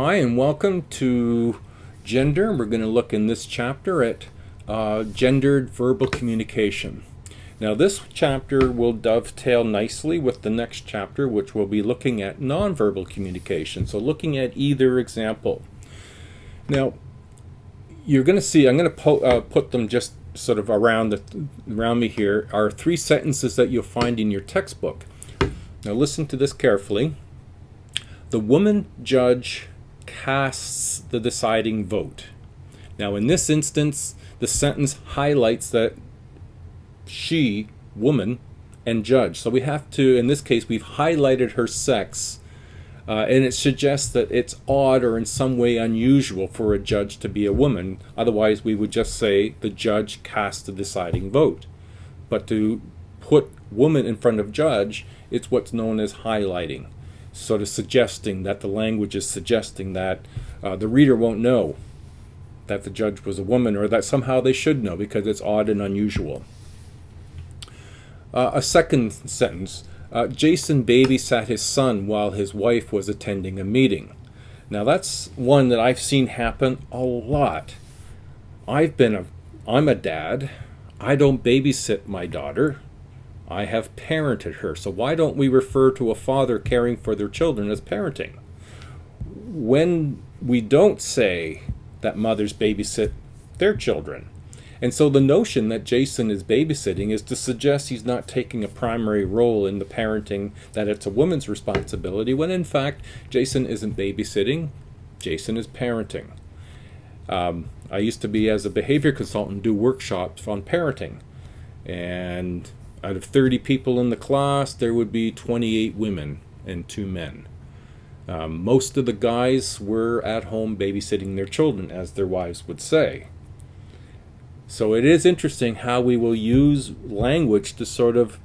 Hi, and welcome to Gender. We're going to look in this chapter at gendered verbal communication. Now, this chapter will dovetail nicely with the next chapter, which will be looking at nonverbal communication. So looking at either example. Now, you're going to see, I'm going to put them just sort of around me here, are three sentences that you'll find in your textbook. Now listen to this carefully. The woman judge casts the deciding vote. Now in this instance, the sentence highlights that she, woman, and judge. So we have to, in this case, we've highlighted her sex, and it suggests that it's odd or in some way unusual for a judge to be a woman. Otherwise, we would just say the judge cast the deciding vote. But to put woman in front of judge, it's what's known as highlighting. Sort of suggesting that the language is suggesting that the reader won't know that the judge was a woman, or that somehow they should know because it's odd and unusual. A second sentence, Jason babysat his son while his wife was attending a meeting. Now that's one that I've seen happen a lot. I'm a dad. I don't babysit my daughter. I have parented her. So why don't we refer to a father caring for their children as parenting? When we don't say that mothers babysit their children. And so the notion that Jason is babysitting is to suggest he's not taking a primary role in the parenting, that it's a woman's responsibility, when in fact Jason isn't babysitting, Jason is parenting. I used to be, as a behavior consultant, do workshops on parenting. And out of 30 people in the class, there would be 28 women and 2 men. Most of the guys were at home babysitting their children, as their wives would say. So it is interesting how we will use language to sort of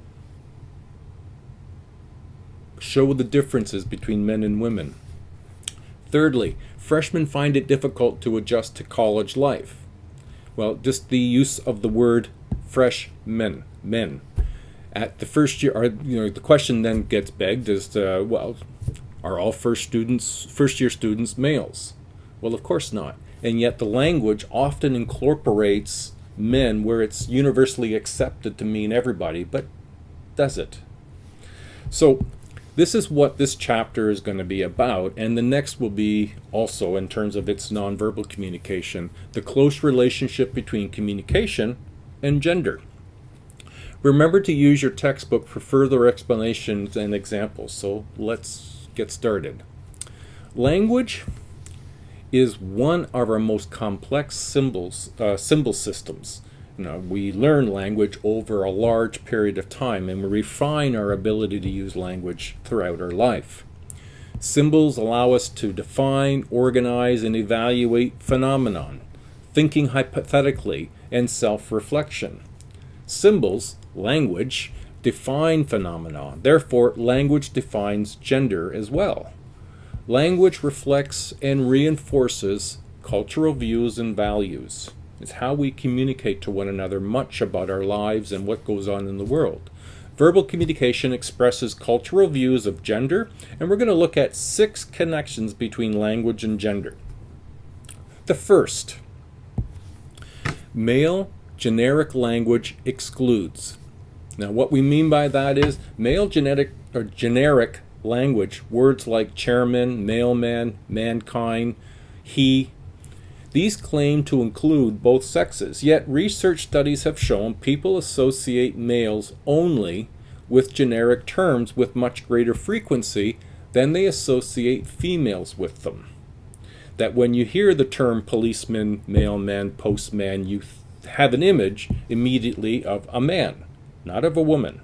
show the differences between men and women. Thirdly, freshmen find it difficult to adjust to college life. Well, just the use of the word freshmen, men. At the first year, the question then gets begged is, are all first-year students males? Well, of course not. And yet the language often incorporates men where it's universally accepted to mean everybody, but does it? So this is what this chapter is going to be about, and the next will be also, in terms of its nonverbal communication, the close relationship between communication and gender. Remember to use your textbook for further explanations and examples. So let's get started. Language is one of our most complex symbol systems. We learn language over a large period of time, and we refine our ability to use language throughout our life. Symbols allow us to define, organize, and evaluate phenomenon, thinking hypothetically, and self-reflection. Symbols, language, define phenomenon. Therefore, language defines gender as well. Language reflects and reinforces cultural views and values. It's how we communicate to one another much about our lives and what goes on in the world. Verbal communication expresses cultural views of gender, and we're going to look at 6 connections between language and gender. The first, male generic language excludes. Now what we mean by that is male generic language, words like chairman, mailman, mankind, he, these claim to include both sexes, yet research studies have shown people associate males only with generic terms with much greater frequency than they associate females with them. That when you hear the term policeman, mailman, postman, you have an image immediately of a man, not of a woman.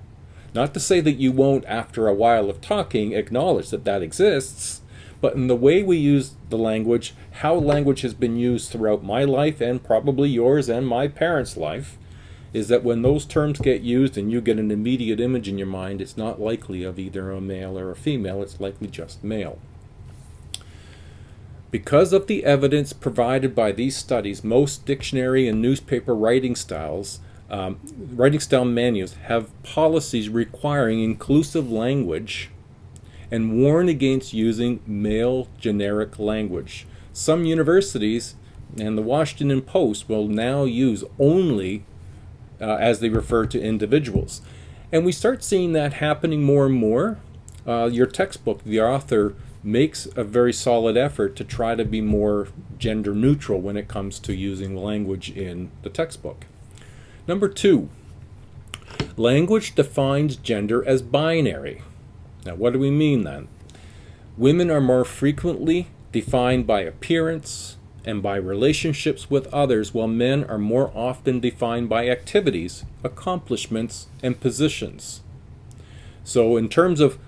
Not to say that you won't, after a while of talking, acknowledge that that exists, but in the way we use the language, how language has been used throughout my life and probably yours and my parents' life, is that when those terms get used and you get an immediate image in your mind, it's not likely of either a male or a female, it's likely just male. Because of the evidence provided by these studies, most dictionary and newspaper writing style manuals have policies requiring inclusive language and warn against using male generic language. Some universities and the Washington Post will now use only as they refer to individuals. And we start seeing that happening more and more. Your textbook, the author makes a very solid effort to try to be more gender neutral when it comes to using language in the textbook. Number 2, language defines gender as binary. Now, what do we mean then? Women are more frequently defined by appearance and by relationships with others, while men are more often defined by activities, accomplishments, and positions. So in terms of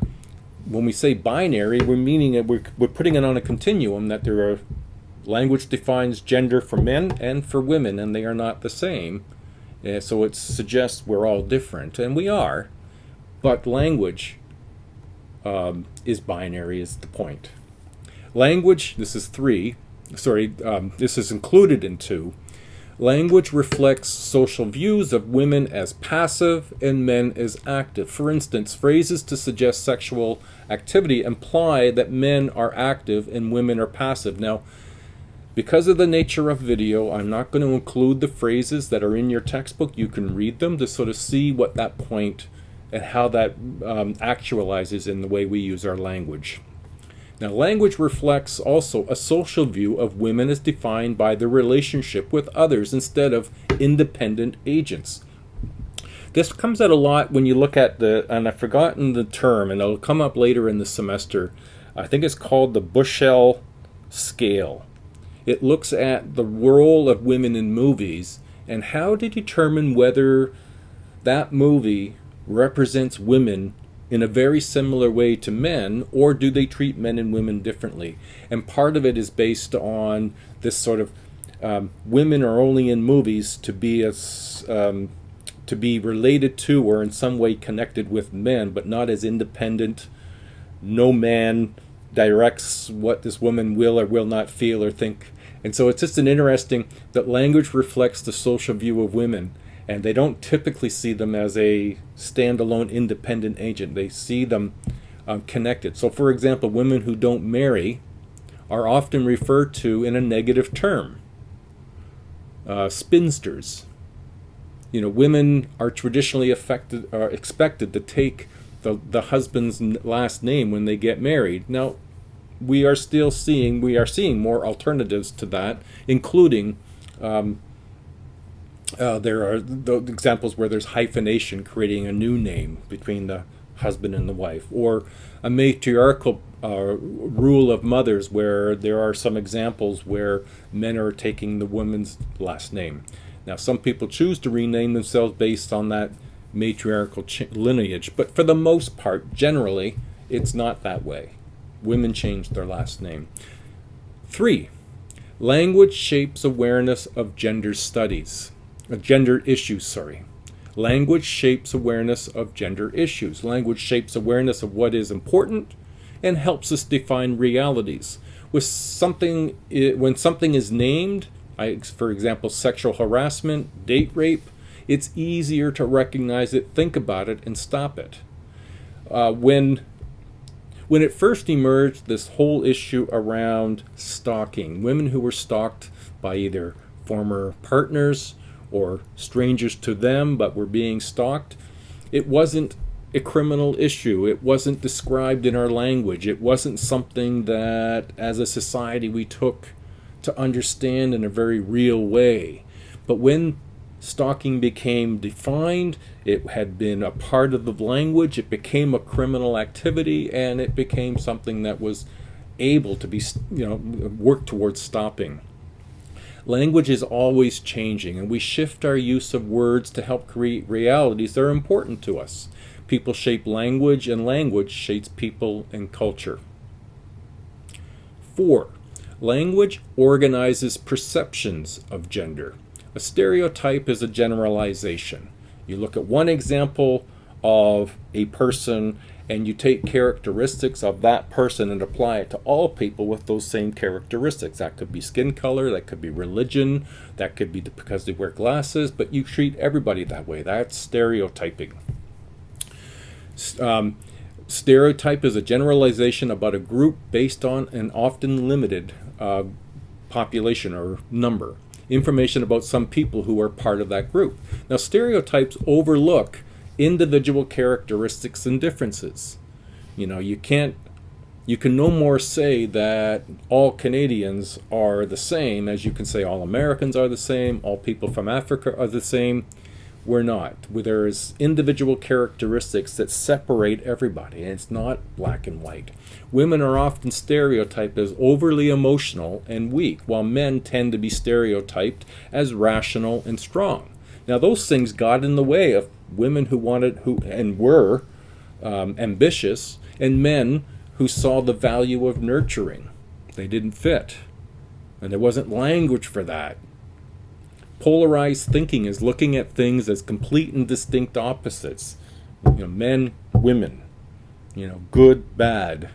when we say binary, we're meaning that we're putting it on a continuum, that there are language defines gender for men and for women, and they are not the same. So it suggests we're all different, and we are, but language is binary is the point. Language, this is 3, this is included in 2. Language reflects social views of women as passive and men as active. For instance, phrases to suggest sexual activity imply that men are active and women are passive. Now, because of the nature of video, I'm not going to include the phrases that are in your textbook. You can read them to sort of see what that point and how that actualizes in the way we use our language. Now, language reflects also a social view of women as defined by their relationship with others instead of independent agents. This comes out a lot when you look at and I've forgotten the term, and it'll come up later in the semester. I think it's called the Bushell scale. It looks at the role of women in movies and how to determine whether that movie represents women in a very similar way to men, or do they treat men and women differently? And part of it is based on this sort of women are only in movies to be related to or in some way connected with men, but not as independent. No man directs what this woman will or will not feel or think. And so it's just an interesting that language reflects the social view of women. And they don't typically see them as a standalone independent agent. They see them connected. So for example, women who don't marry are often referred to in a negative term. Spinsters. Women are traditionally expected to take the husband's last name when they get married. Now, we are seeing more alternatives to that, including there are the examples where there's hyphenation, creating a new name between the husband and the wife, or a matriarchal rule of mothers, where there are some examples where men are taking the woman's last name. Now, some people choose to rename themselves based on that matriarchal lineage, but for the most part, generally, it's not that way. Women change their last name. 3, language shapes awareness of gender issues. Language shapes awareness of gender issues. Language shapes awareness of what is important and helps us define realities. When something is named, for example, sexual harassment, date rape, it's easier to recognize it, think about it, and stop it. When it first emerged, this whole issue around stalking, women who were stalked by either former partners or strangers to them but were being stalked, it wasn't a criminal issue. It wasn't described in our language. It wasn't something that as a society we took to understand in a very real way. But when stalking became defined, it had been a part of the language, it became a criminal activity, and it became something that was able to be worked towards stopping. Language is always changing, and we shift our use of words to help create realities that are important to us. People shape language, and language shapes people and culture. 4, language organizes perceptions of gender. A stereotype is a generalization. You look at one example of a person and you take characteristics of that person and apply it to all people with those same characteristics. That could be skin color, that could be religion, that could be because they wear glasses, but you treat everybody that way. That's stereotyping. Stereotype is a generalization about a group based on an often limited population or number. Information about some people who are part of that group. Now, stereotypes overlook individual characteristics and differences. You can no more say that all Canadians are the same as you can say all Americans are the same, all people from Africa are the same. We're not. There's individual characteristics that separate everybody, and it's not black and white. Women are often stereotyped as overly emotional and weak, while men tend to be stereotyped as rational and strong. Now, those things got in the way of women who were ambitious, and men who saw the value of nurturing. They didn't fit, and there wasn't language for that. Polarized thinking is looking at things as complete and distinct opposites. Men, women, good, bad,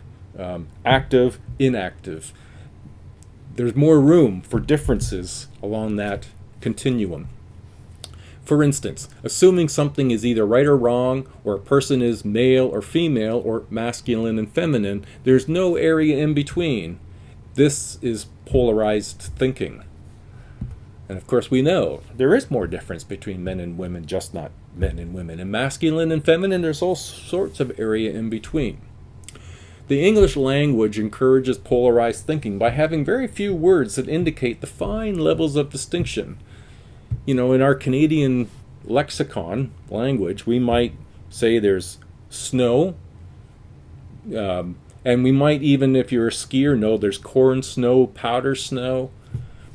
active, inactive. There's more room for differences along that continuum. For instance, assuming something is either right or wrong, or a person is male or female, or masculine and feminine, there's no area in between. This is polarized thinking. And of course we know there is more difference between men and women, just not men and women. And masculine and feminine, there's all sorts of area in between. The English language encourages polarized thinking by having very few words that indicate the fine levels of distinction. In our Canadian lexicon language, we might say there's snow, and we might even, if you're a skier, know there's corn snow, powder snow.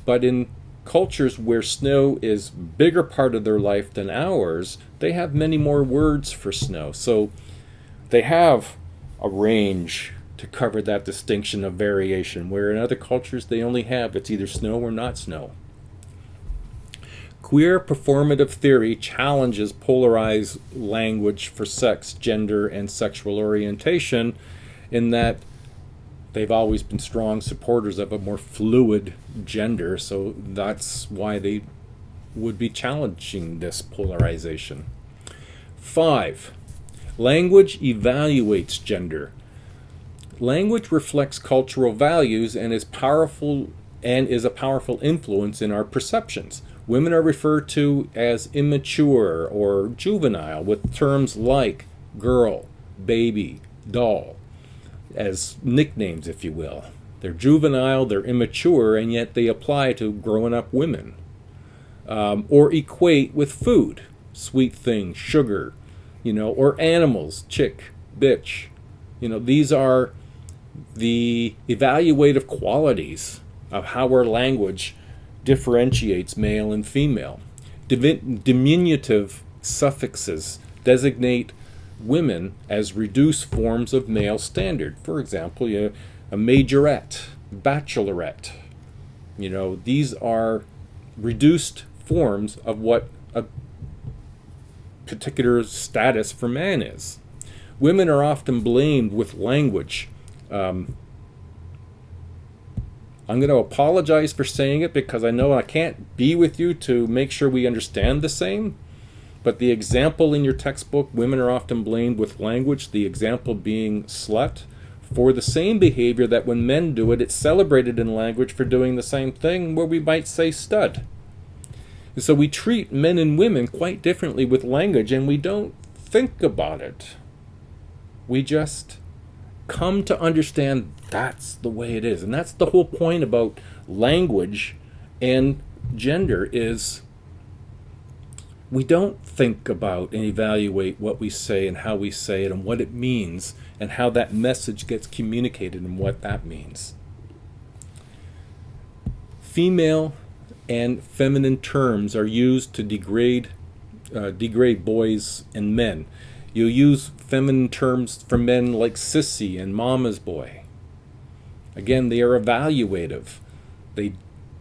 But in cultures where snow is a bigger part of their life than ours, they have many more words for snow. So they have a range to cover that distinction of variation, where in other cultures they only have it's either snow or not snow. Queer performative theory challenges polarized language for sex, gender, and sexual orientation, in that they've always been strong supporters of a more fluid gender, so that's why they would be challenging this polarization. 5. Language evaluates gender. Language reflects cultural values and is a powerful influence in our perceptions. Women are referred to as immature or juvenile, with terms like girl, baby, doll, as nicknames, if you will. They're juvenile, they're immature, and yet they apply to grown-up women. Or equate with food, sweet things, sugar, or animals, chick, bitch. These are the evaluative qualities of how our language differentiates male and female. Diminutive suffixes designate women as reduced forms of male standard. For example, a majorette, bachelorette. These are reduced forms of what a particular status for man is. Women are often blamed with language. I'm going to apologize for saying it because I know I can't be with you to make sure we understand the same. But the example in your textbook, women are often blamed with language, the example being slut, for the same behavior that when men do it, it's celebrated in language for doing the same thing, where we might say stud. And so we treat men and women quite differently with language, and we don't think about it. We just come to understand that's the way it is. And that's the whole point about language and gender, is we don't think about and evaluate what we say and how we say it and what it means and how that message gets communicated and what that means. Female and feminine terms are used to degrade boys and men. You use feminine terms for men like sissy and mama's boy. Again, they are evaluative. They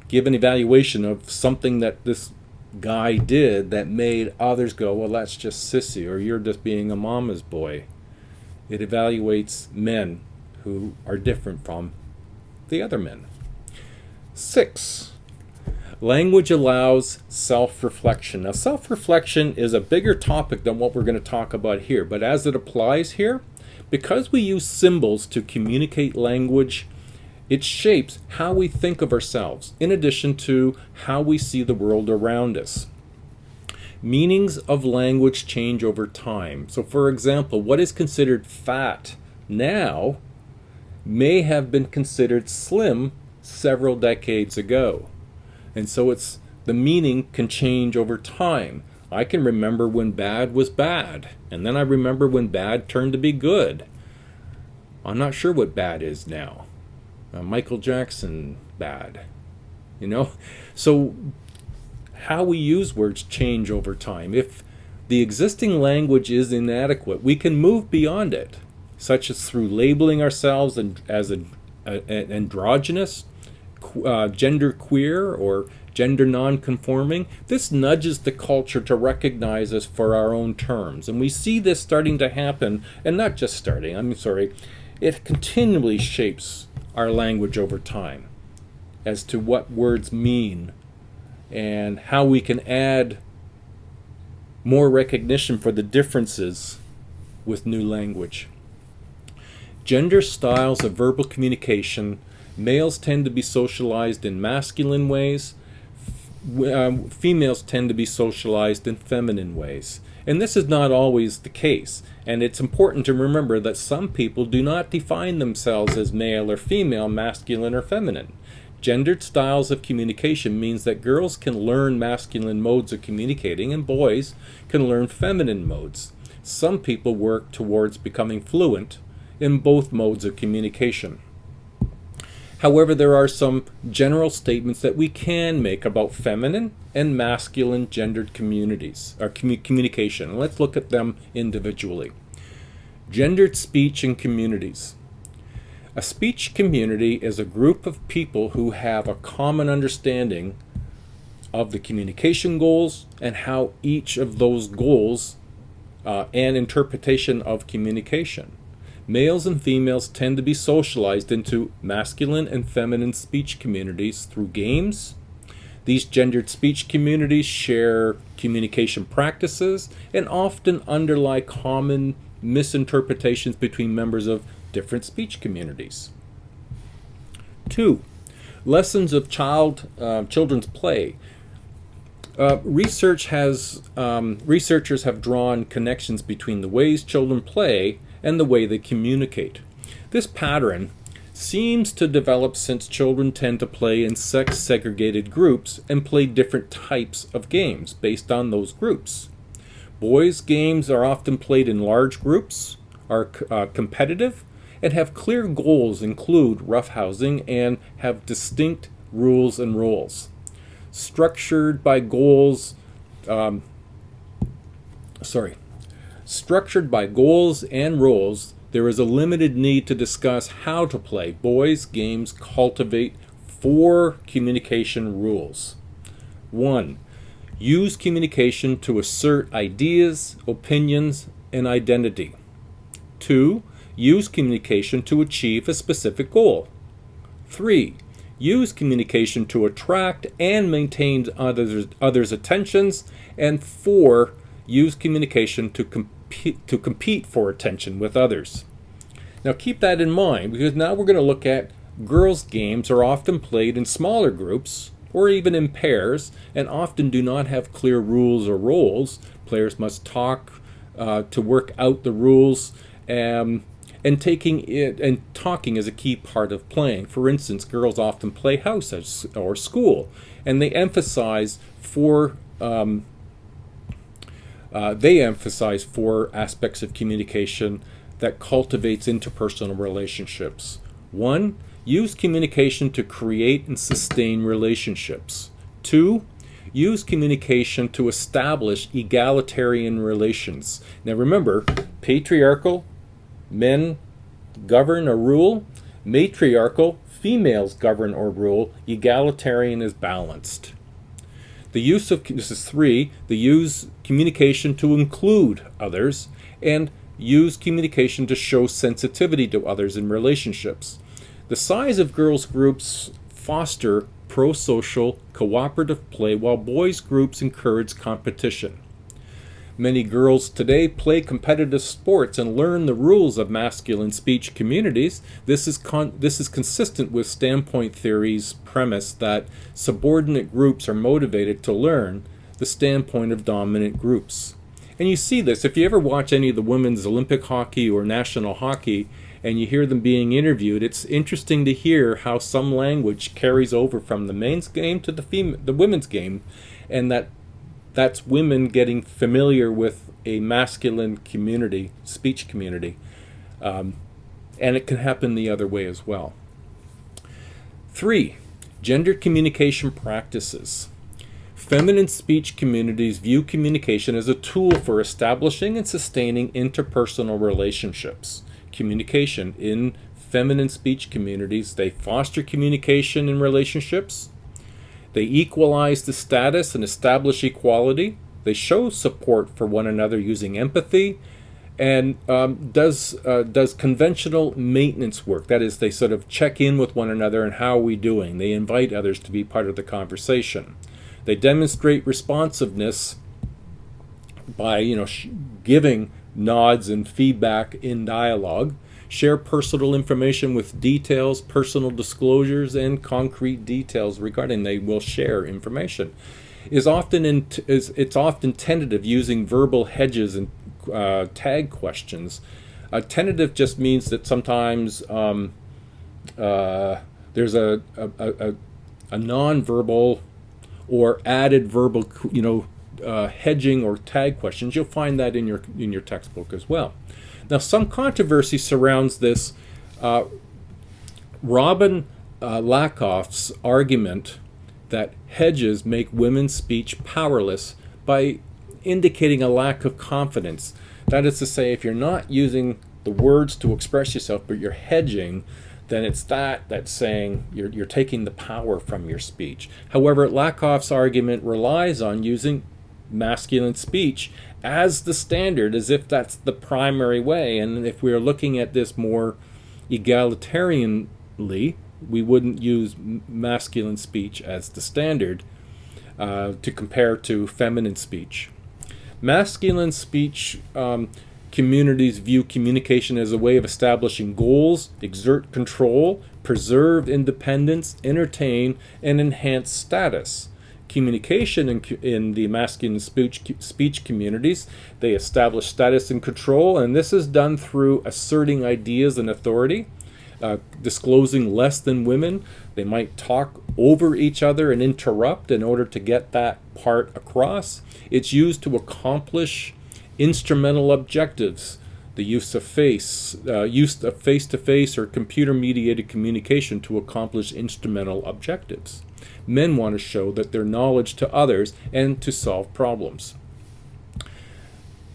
give an evaluation of something that this guy did that made others go, well, that's just sissy, or you're just being a mama's boy. It evaluates men who are different from the other men. 6. Language allows self-reflection. Now, self-reflection is a bigger topic than what we're going to talk about here, but as it applies here, Because we use symbols to communicate language, it shapes how we think of ourselves, in addition to how we see the world around us. Meanings of language change over time. So, for example, what is considered fat now may have been considered slim several decades ago. And so the meaning can change over time. I can remember when bad was bad, and then I remember when bad turned to be good. I'm not sure what bad is now. Michael Jackson bad. So how we use words change over time. If the existing language is inadequate, we can move beyond it, such as through labeling ourselves as androgynous, genderqueer, or gender non-conforming. This nudges the culture to recognize us for our own terms. And we see this starting to happen, and not just starting, it continually shapes our language over time as to what words mean and how we can add more recognition for the differences with new language. Gender styles of verbal communication. Males tend to be socialized in masculine ways. Females tend to be socialized in feminine ways. And this is not always the case. And it's important to remember that some people do not define themselves as male or female, masculine or feminine. Gendered styles of communication means that girls can learn masculine modes of communicating and boys can learn feminine modes. Some people work towards becoming fluent in both modes of communication. However, there are some general statements that we can make about feminine and masculine gendered communities or communication. Let's look at them individually. Gendered speech and communities. A speech community is a group of people who have a common understanding of the communication goals and how each of those goals and interpretation of communication. Males and females tend to be socialized into masculine and feminine speech communities through games. These gendered speech communities share communication practices and often underlie common misinterpretations between members of different speech communities. 2. Lessons of children's play. Researchers have drawn connections between the ways children play and the way they communicate. This pattern seems to develop since children tend to play in sex-segregated groups and play different types of games based on those groups. Boys' games are often played in large groups, are competitive, and have clear goals, include roughhousing, and have distinct rules and roles. Structured by goals and roles, there is a limited need to discuss how to play. Boys' games cultivate 4 communication rules. 1. Use communication to assert ideas, opinions, and identity. 2. Use communication to achieve a specific goal. 3. Use communication to attract and maintain others' attentions. And 4. Use communication to compete for attention with others. Now keep that in mind, because now we're going to look at girls' games are often played in smaller groups or even in pairs and often do not have clear rules or roles. Players must talk to work out the rules, and talking is a key part of playing. For instance, girls often play house or school, and they emphasize 4 aspects of communication that cultivates interpersonal relationships. 1. Use communication to create and sustain relationships. 2. Use communication to establish egalitarian relations. Now remember, patriarchal, men govern or rule. Matriarchal, females govern or rule. Egalitarian is balanced. This is 3, the use communication to include others, and use communication to show sensitivity to others in relationships. The size of girls' groups foster pro-social, cooperative play, while boys' groups encourage competition. Many girls today play competitive sports and learn the rules of masculine speech communities. This is consistent with standpoint theory's premise that subordinate groups are motivated to learn the standpoint of dominant groups. And you see this if you ever watch any of the women's Olympic hockey or national hockey and you hear them being interviewed. It's interesting to hear how some language carries over from the men's game to the women's game, and that's women getting familiar with a masculine community, speech community. And it can happen the other way as well. 3. Gender communication practices. Feminine speech communities view communication as a tool for establishing and sustaining interpersonal relationships. Communication in feminine speech communities, they foster communication in relationships. They equalize the status and establish equality. They show support for one another using empathy, and does conventional maintenance work. That is, they sort of check in with one another and how are we doing. They invite others to be part of the conversation. They demonstrate responsiveness by giving nods and feedback in dialogue. Share personal information with details, personal disclosures, and concrete details regarding. They will share information. It's often tentative, using verbal hedges and tag questions. Tentative just means that sometimes there's a non-verbal or added verbal, hedging or tag questions. You'll find that in your textbook as well. Now, some controversy surrounds this. Robin Lakoff's argument that hedges make women's speech powerless by indicating a lack of confidence. That is to say, if you're not using the words to express yourself, but you're hedging, then it's that's saying you're taking the power from your speech. However, Lakoff's argument relies on using masculine speech as the standard, as if that's the primary way. And if we're looking at this more egalitarianly, we wouldn't use masculine speech as the standard to compare to feminine speech. Masculine speech communities view communication as a way of establishing goals, exert control, preserve independence, entertain, and enhance status. Communication in the masculine speech communities, they establish status and control, and this is done through asserting ideas and authority, disclosing less than women. They might talk over each other and interrupt in order to get that part across. It's used to accomplish instrumental objectives, the use of face-to-face or computer-mediated communication to accomplish instrumental objectives. Men want to show that their knowledge to others and to solve problems.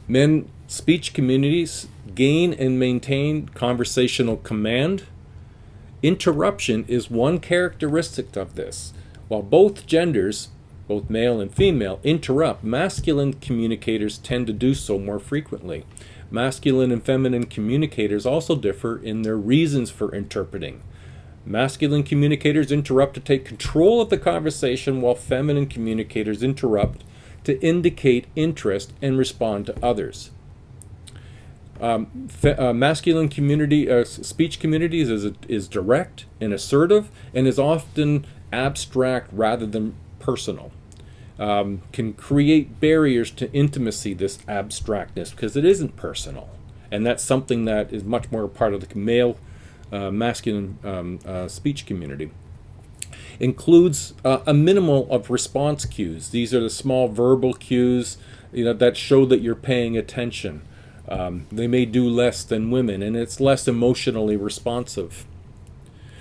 Men speech communities gain and maintain conversational command. Interruption is one characteristic of this. While both genders, both male and female, interrupt, masculine communicators tend to do so more frequently. Masculine and feminine communicators also differ in their reasons for interpreting. Masculine communicators interrupt to take control of the conversation, while feminine communicators interrupt to indicate interest and respond to others. Masculine speech communities is direct and assertive, and is often abstract rather than personal. Can create barriers to intimacy, this abstractness, because it isn't personal, and that's something that is much more a part of the male masculine speech community. Includes a minimal of response cues. These are the small verbal cues that show that you're paying attention. They may do less than women, and it's less emotionally responsive.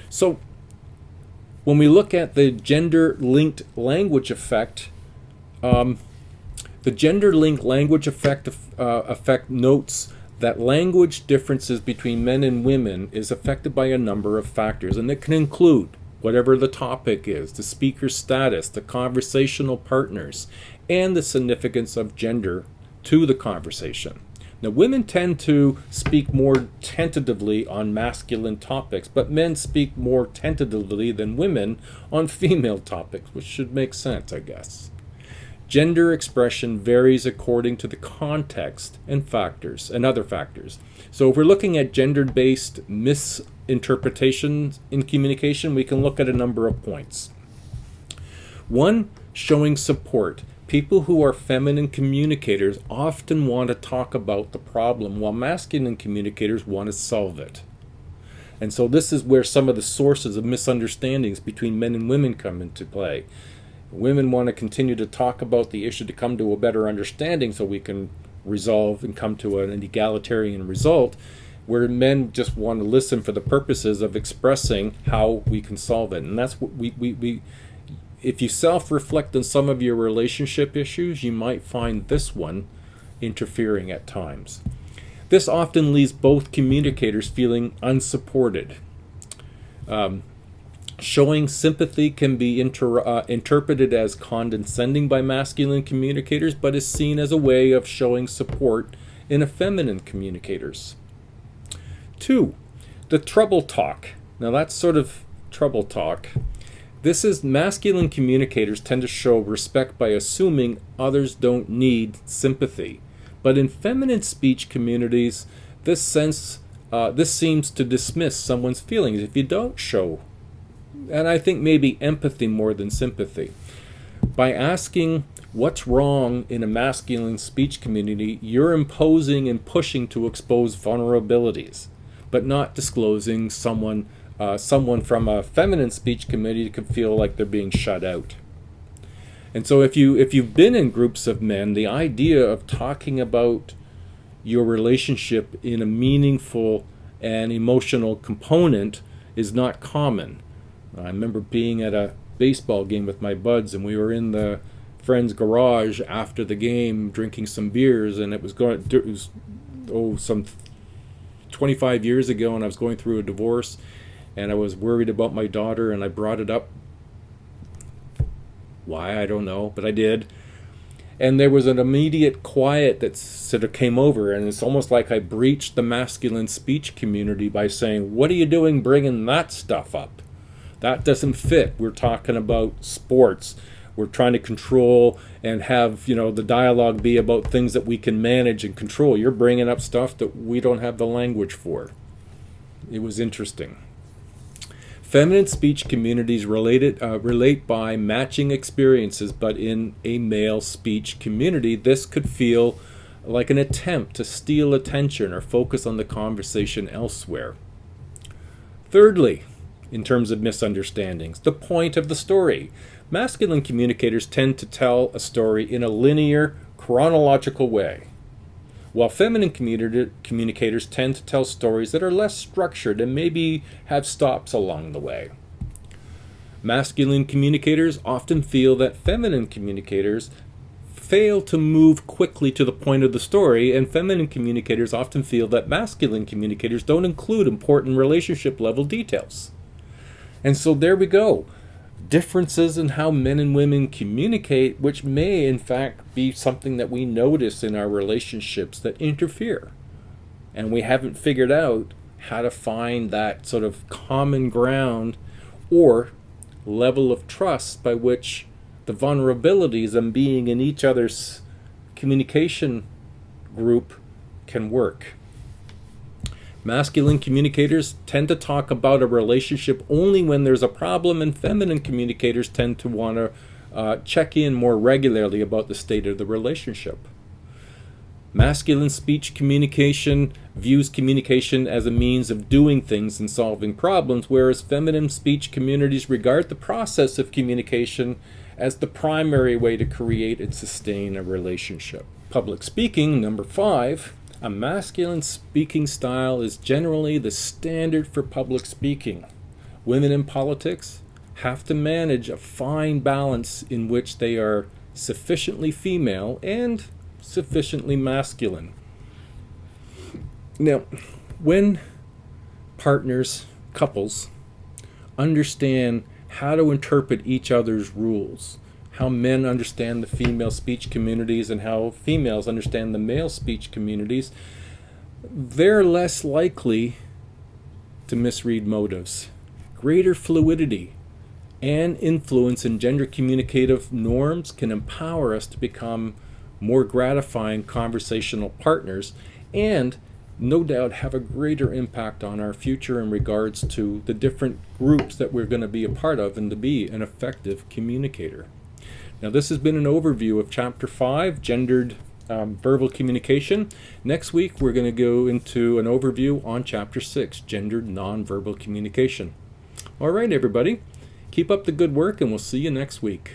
So when we look at the gender-linked language effect, the gender-linked language effect notes that language differences between men and women is affected by a number of factors, and it can include whatever the topic is, the speaker's status, the conversational partners, and the significance of gender to the conversation. Now, women tend to speak more tentatively on masculine topics, but men speak more tentatively than women on female topics, which should make sense, I guess. Gender expression varies according to the context and factors and other factors. So if we're looking at gender-based misinterpretations in communication, we can look at a number of points. One, showing support. People who are feminine communicators often want to talk about the problem, while masculine communicators want to solve it. And so this is where some of the sources of misunderstandings between men and women come into play. Women want to continue to talk about the issue to come to a better understanding so we can resolve and come to an egalitarian result, where men just want to listen for the purposes of expressing how we can solve it. And that's what we if you self-reflect on some of your relationship issues, you might find this one interfering at times. This often leaves both communicators feeling unsupported. Showing sympathy can be interpreted as condescending by masculine communicators, but is seen as a way of showing support in feminine communicators. 2, the trouble talk. Now that's sort of trouble talk. This is masculine communicators tend to show respect by assuming others don't need sympathy. But in feminine speech communities, this seems to dismiss someone's feelings if you don't show, and I think maybe empathy more than sympathy. By asking what's wrong in a masculine speech community, you're imposing and pushing to expose vulnerabilities, but not disclosing someone from a feminine speech community could feel like they're being shut out. And so if you've been in groups of men, the idea of talking about your relationship in a meaningful and emotional component is not common. I remember being at a baseball game with my buds, and we were in the friend's garage after the game drinking some beers, and it was some 25 years ago, and I was going through a divorce, and I was worried about my daughter, and I brought it up. Why, I don't know, but I did. And there was an immediate quiet that sort of came over, and it's almost like I breached the masculine speech community by saying, what are you doing bringing that stuff up? That doesn't fit. We're talking about sports. We're trying to control and have, the dialogue be about things that we can manage and control. You're bringing up stuff that we don't have the language for. It was interesting. Feminine speech communities relate by matching experiences, but in a male speech community, this could feel like an attempt to steal attention or focus on the conversation elsewhere. Thirdly, in terms of misunderstandings, the point of the story. Masculine communicators tend to tell a story in a linear, chronological way, while feminine communicators tend to tell stories that are less structured and maybe have stops along the way. Masculine communicators often feel that feminine communicators fail to move quickly to the point of the story, and feminine communicators often feel that masculine communicators don't include important relationship level details. And so there we go. Differences in how men and women communicate, which may in fact be something that we notice in our relationships that interfere. And we haven't figured out how to find that sort of common ground or level of trust by which the vulnerabilities and being in each other's communication group can work. Masculine communicators tend to talk about a relationship only when there's a problem, and feminine communicators tend to want to check in more regularly about the state of the relationship. Masculine speech communication views communication as a means of doing things and solving problems, whereas feminine speech communities regard the process of communication as the primary way to create and sustain a relationship. Public speaking, number 5. A masculine speaking style is generally the standard for public speaking. Women in politics have to manage a fine balance in which they are sufficiently female and sufficiently masculine. Now, when couples, understand how to interpret each other's rules, how men understand the female speech communities and how females understand the male speech communities, they're less likely to misread motives. Greater fluidity and influence in gender communicative norms can empower us to become more gratifying conversational partners and no doubt have a greater impact on our future in regards to the different groups that we're going to be a part of and to be an effective communicator. Now, this has been an overview of Chapter 5, Gendered Verbal Communication. Next week, we're going to go into an overview on Chapter 6, Gendered Nonverbal Communication. All right, everybody. Keep up the good work, and we'll see you next week.